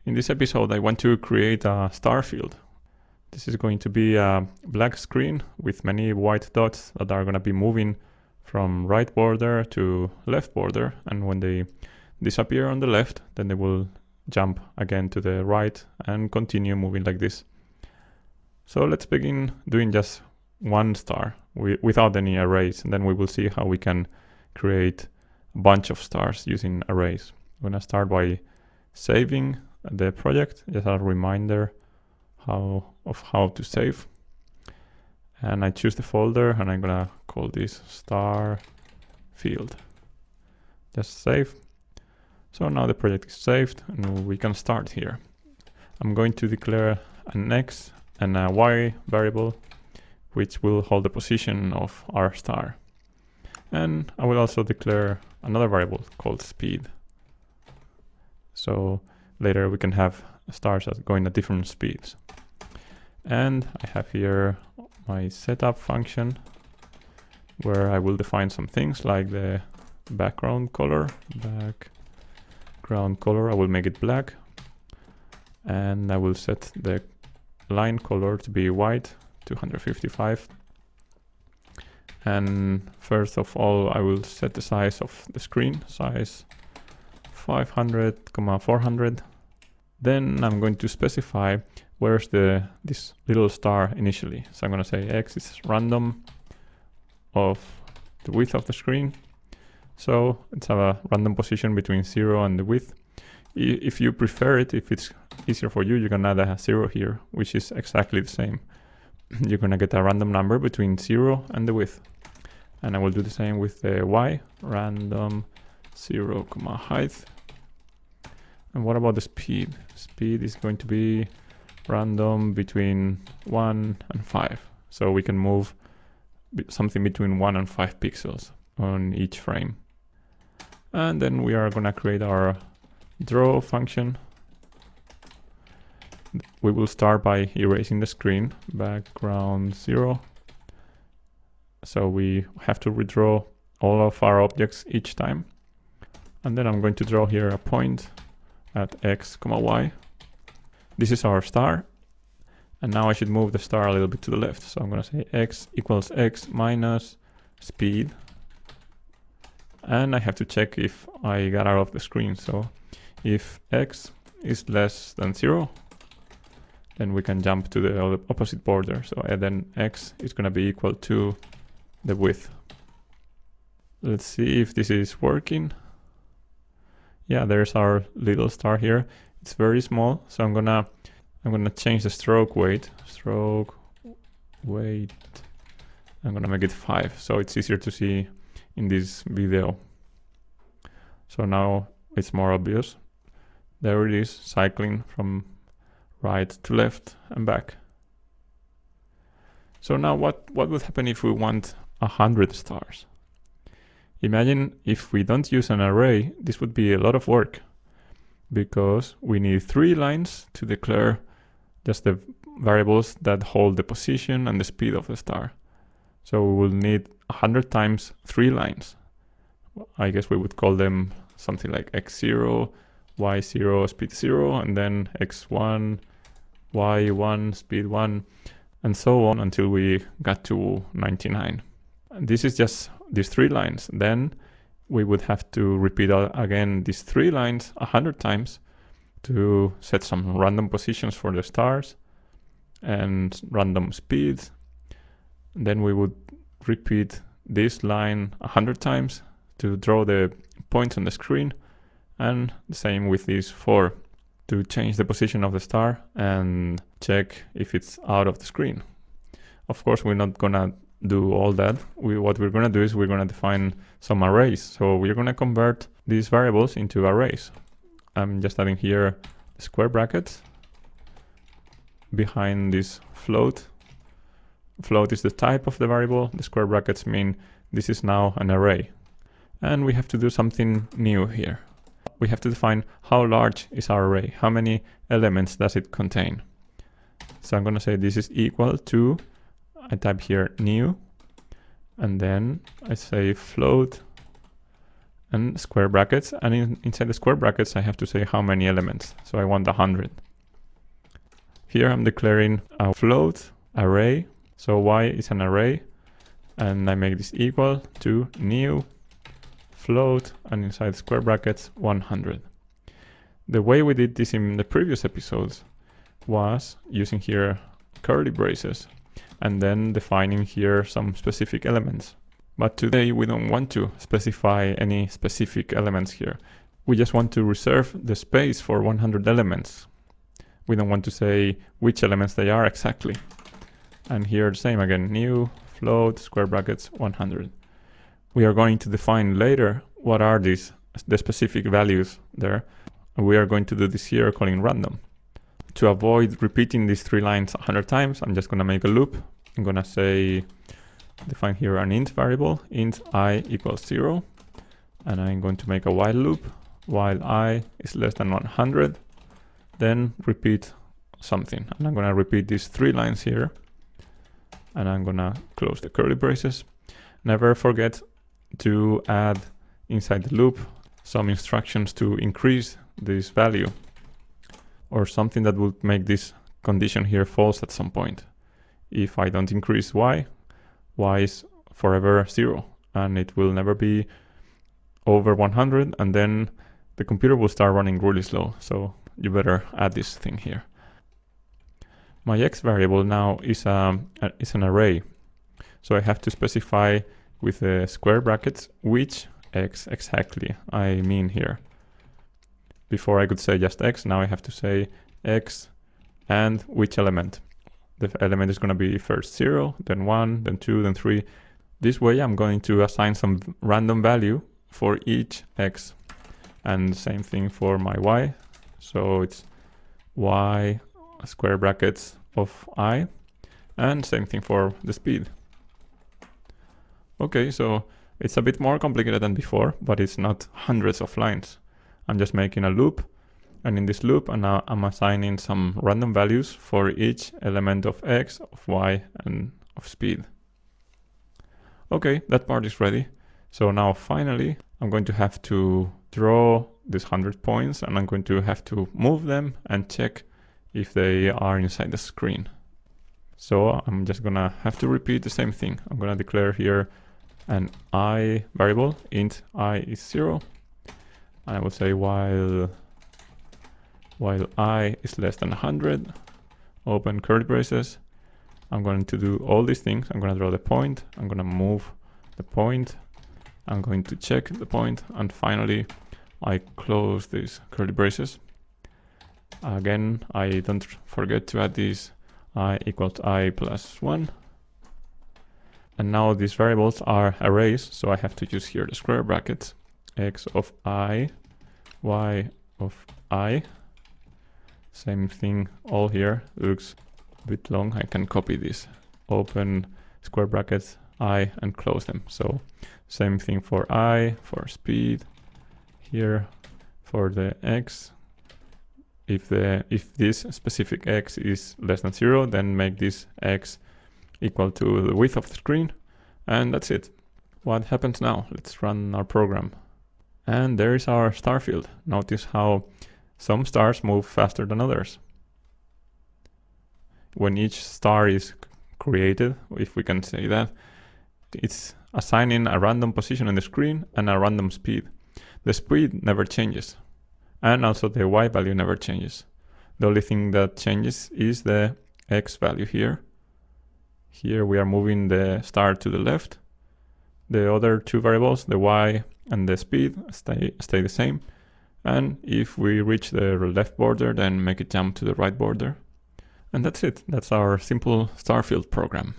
In this episode, I want to create a star field. This is going to be a black screen with many white dots that are going to be moving from right border to left border. And when they disappear on the left, then they will jump again to the right and continue moving like this. So let's begin doing just one star without any arrays, and then we will see how we can create a bunch of stars using arrays. I'm going to start by saving the project, just a reminder of how to save. And I choose the folder and I'm going to call this star field. Just save. So now the project is saved and we can start here. I'm going to declare an X and a Y variable which will hold the position of our star. And I will also declare another variable called speed. So later we can have stars that go at different speeds. And I have here my setup function where I will define some things like the background color. I will make it black. And I will set the line color to be white, 255. And first of all, I will set the size of the screen, size 500, 400. Then I'm going to specify where's this little star initially. So I'm going to say X is random of the width of the screen. So it's a random position between 0 and the width. If you prefer it, if it's easier for you, you can add a 0 here, which is exactly the same. You're going to get a random number between 0 and the width. And I will do the same with the Y, random 0, height. And what about the speed? Speed is going to be random between 1 and 5. So we can move something between 1 and 5 pixels on each frame. And then we are going to create our draw function. We will start by erasing the screen, background 0. So we have to redraw all of our objects each time. And then I'm going to draw here a point at X, Y. This is our star. And now I should move the star a little bit to the left. So I'm going to say X equals X minus speed. And I have to check if I got out of the screen. So if X is less than 0, then we can jump to the opposite border. So then X is going to be equal to the width. Let's see if this is working. Yeah, there's our little star here. It's very small, so I'm gonna change the stroke weight. I'm gonna make it 5, so it's easier to see in this video. So now it's more obvious. There it is, cycling from right to left and back. So now what would happen if we want 100 stars? Imagine if we don't use an array, this would be a lot of work because we need 3 lines to declare just the variables that hold the position and the speed of the star. So we will need 100 times 3 lines. I guess we would call them something like x0, y0, speed 0, and then x1, y1, speed 1, and so on until we got to 99. And this is just these 3 lines. Then we would have to repeat again these 3 lines 100 times to set some random positions for the stars and random speeds. Then we would repeat this line 100 times to draw the points on the screen, and the same with these 4 to change the position of the star and check if it's out of the screen. Of course, we're not gonna do all that. What we're gonna do is we're gonna define some arrays. So we're gonna convert these variables into arrays. I'm just adding here square brackets behind this float. Float is the type of the variable. The square brackets mean this is now an array. And we have to do something new here. We have to define how large is our array. How many elements does it contain? So I'm gonna say this is equal to, I type here new, and then I say float, and square brackets, and inside the square brackets I have to say how many elements. So I want 100. Here I'm declaring a float array, so y is an array, and I make this equal to new float, and inside square brackets 100. The way we did this in the previous episodes was using here curly braces and then defining here some specific elements. But today we don't want to specify any specific elements here. We just want to reserve the space for 100 elements. We don't want to say which elements they are exactly. And here the same again, new float square brackets 100. We are going to define later what are the specific values there. And we are going to do this here calling random. To avoid repeating these 3 lines 100 times, I'm just going to make a loop. I'm going to say, define here an int variable, int I equals 0. And I'm going to make a while loop, while I is less than 100. Then repeat something. And I'm going to repeat these 3 lines here. And I'm going to close the curly braces. Never forget to add inside the loop some instructions to increase this value, or something that would make this condition here false at some point. If I don't increase y is forever 0, and it will never be over 100, and then the computer will start running really slow. So you better add this thing here. My x variable now is an array. So I have to specify with the square brackets which x exactly I mean here. Before I could say just x, now I have to say x and which element. The element is going to be first 0, then 1, then 2, then 3. This way I'm going to assign some random value for each x. And same thing for my y. So it's y square brackets of I, and same thing for the speed. Okay, so it's a bit more complicated than before, but it's not hundreds of lines. I'm just making a loop, and in this loop I'm assigning some random values for each element of x, of y, and of speed. Okay, that part is ready. So now finally I'm going to have to draw these 100 points, and I'm going to have to move them and check if they are inside the screen. So I'm just gonna have to repeat the same thing. I'm gonna declare here an I variable, int I is 0. And I will say while I is less than 100, open curly braces. I'm going to do all these things. I'm going to draw the point. I'm going to move the point. I'm going to check the point. And finally, I close these curly braces. Again, I don't forget to add this I equals I plus 1. And now these variables are arrays, so I have to use here the square brackets. X of I, y of I. Same thing all here. Looks a bit long. I can copy this. Open square brackets I and close them. So same thing for I, for speed. Here for the x. If this specific x is less than 0, then make this x equal to the width of the screen, and that's it. What happens now? Let's run our program. And there is our star field. Notice how some stars move faster than others. When each star is created, if we can say that, it's assigning a random position on the screen and a random speed. The speed never changes, and also the y value never changes. The only thing that changes is the x value here. Here we are moving the star to the left. The other two variables, the y and the speed, stay the same. And if we reach the left border, then make it jump to the right border. And that's it. That's our simple star field program.